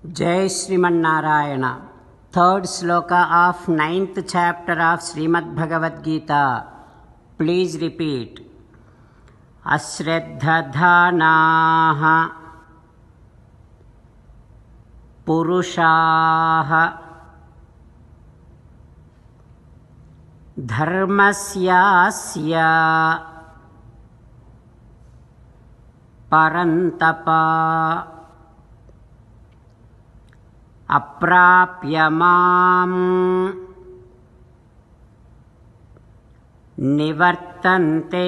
Jai Srimanarayana. Third sloka of 9th chapter of Srimad Bhagavad Gita. Please repeat. Ashraddhadhanaha Purushaha Dharmasyasya Parantapa Aprapyamam Nivartante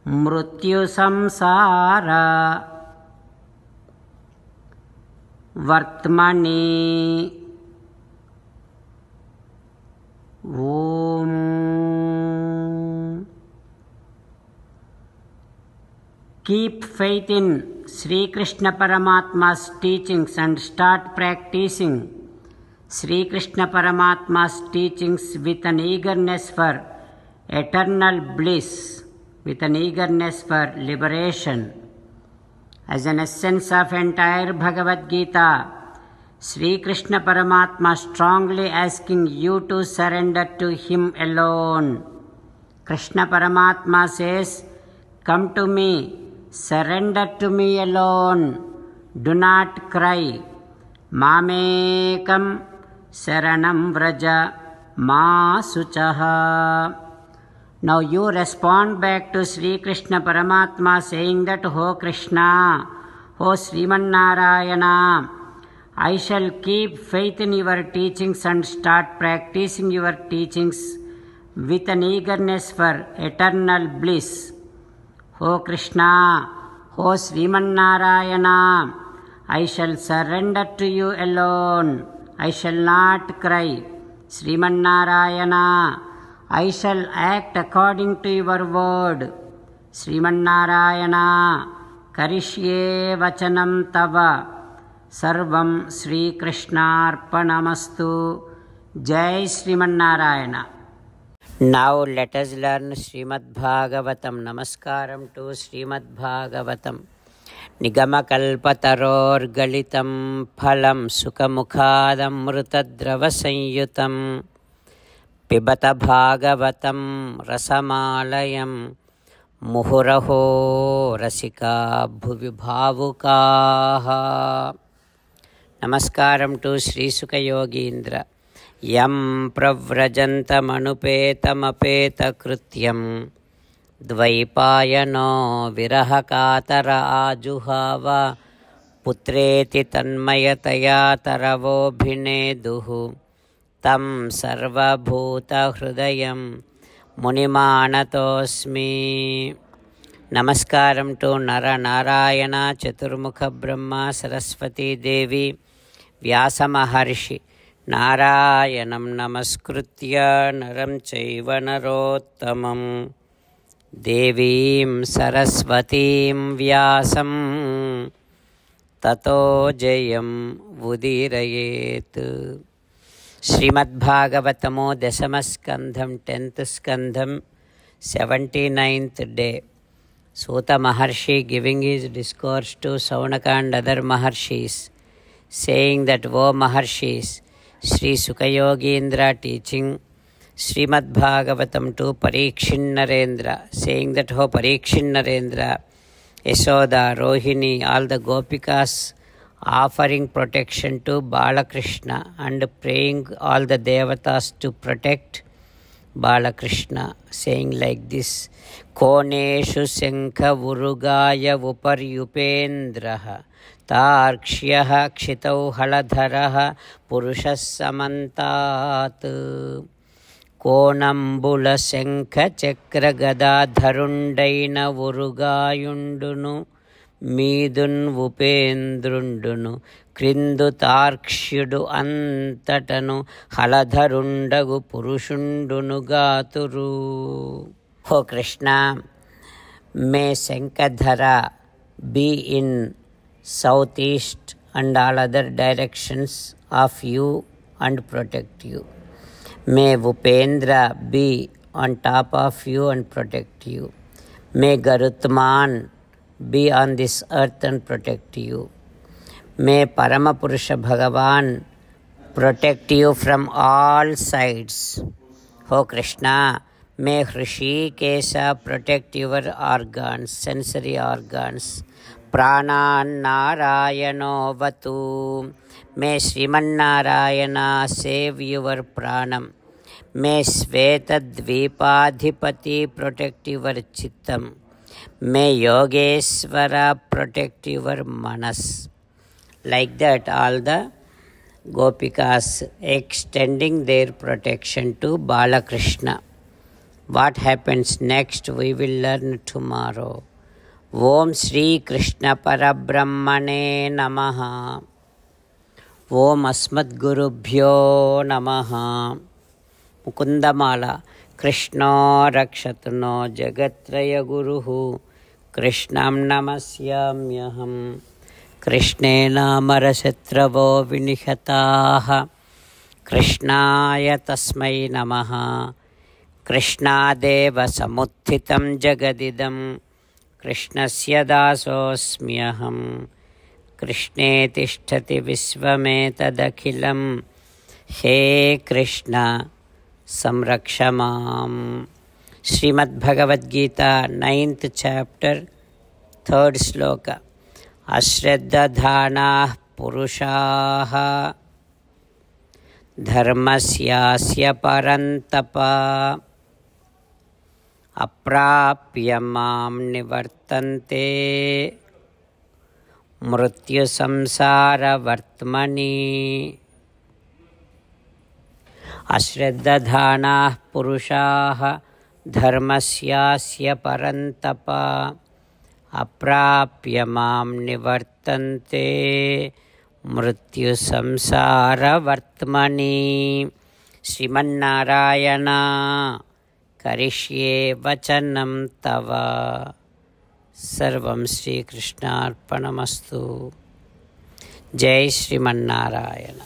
Mrityu Samsara Vartmani Om. Keep faith in Sri Krishna Paramatma's teachings and start practicing Sri Krishna Paramatma's teachings with an eagerness for eternal bliss, with an eagerness for liberation. As an essence of entire Bhagavad Gita, Sri Krishna Paramatma strongly asking you to surrender to Him alone. Krishna Paramatma says, "Come to me. Surrender to me alone. Do not cry. Mamekam saranam vraja ma suchaha." Now you respond back to Sri Krishna Paramatma saying that, "O Krishna, O Srimanarayana, I shall keep faith in your teachings and start practicing your teachings with an eagerness for eternal bliss. O Krishna, O Srimanarayana, I shall surrender to you alone. I shall not cry. Srimanarayana, I shall act according to your word. Srimanarayana, karishye vachanam tava. Sarvam Sri Krishnarpanamastu. Jai Srimanarayana." Now let us learn Srimad Bhagavatam. Namaskaram to Srimad Bhagavatam. Nigamakalpataror galitam phalam sukhamukhadam mrutadrava pibata bhagavatam rasamalayam muhuraho rasika bhuvi bhavukaha. Namaskaram to Sri Sukha Yogindra. Yam pravrajantamanupeta krutyam dvaipayano virahakatara ajuhava putreti tanmayataya taravobhineduhu tam sarvabhuta hrudayam munimanatosmi. Namaskaram to Nara Narayana Chaturmukha Brahma Saraswati Devi Vyasa Maharshi Narayanam Namaskritya Naram Chaiva Narottamam Devim Saraswatim Vyasam Tato Jayam Vudirayet. Srimad Bhagavatamo Dasamaskandham 10th Skandham 79th day. Suta Maharshi giving his discourse to Saunaka and other Maharshis, saying that, "O Maharshis, Sri Sukha Yogindra teaching Srimad Bhagavatam to Parikshin Narendra, saying that, O Parikshin Narendra, Yashoda, Rohini, all the Gopikas offering protection to Balakrishna and praying all the Devatas to protect Balakrishna, saying like this, Koneshu Senkha Vurugaya Vuparyupendraha Tarkshyah Kshitau Haladharaha Purushas Samantat Konambula Senkha Chakra Gada Dharundaina Vurugayundunu Midun Vupendrundunu Krindu Tarkshyudu Antatanu Haladharundagu Purushundunu Gaturu. O Krishna, may Sankadhara be in southeast and all other directions of you and protect you. May Vupendra be on top of you and protect you. May Garutman be on this earth and protect you. May Paramapurusha Bhagavan protect you from all sides. O Krishna, may Hrishikesha protect your organs, sensory organs. Pranan Narayano Vatu. May Sriman Narayana save your pranam. May Sveta Dvipadhipati protect your chittam. May Yogeshwara protect your manas. Like that, all the Gopikas extending their protection to Balakrishna. What happens next we will learn tomorrow. Om Shri Krishna Parabrahmane Namaha. Om Asmad Gurubhyo Namaha. Mukundamala. Krishna Rakshatno Jagatraya Guruhu. Krishnam Namasyamyaham. Krishnena Marasatravo Vinihataha. Krishnaya Tasmai Namaha. Krishnadeva Samuthitam Jagadidam. Krishnasya Dasosmyaham. Krishne Tishtati Visvametadakhilam. He Krishna Samrakshamam. Srimad Bhagavad Gita, 9th chapter, 3rd sloka. Ashraddhadhanah Purushaha Dharmasyasya Parantapa Aprapya Mam Nivartante Mrityu Samsara Vartmani. Ashraddhadhanah Purushaha Dharmasyasya Parantapa Aprapya Mam Nivartante Mrityu Samsara Vartmani. Sriman Narayana Karishye Vachanam Tava. Sarvam Sri Krishna Arpanamastu. Jai Sriman Narayana.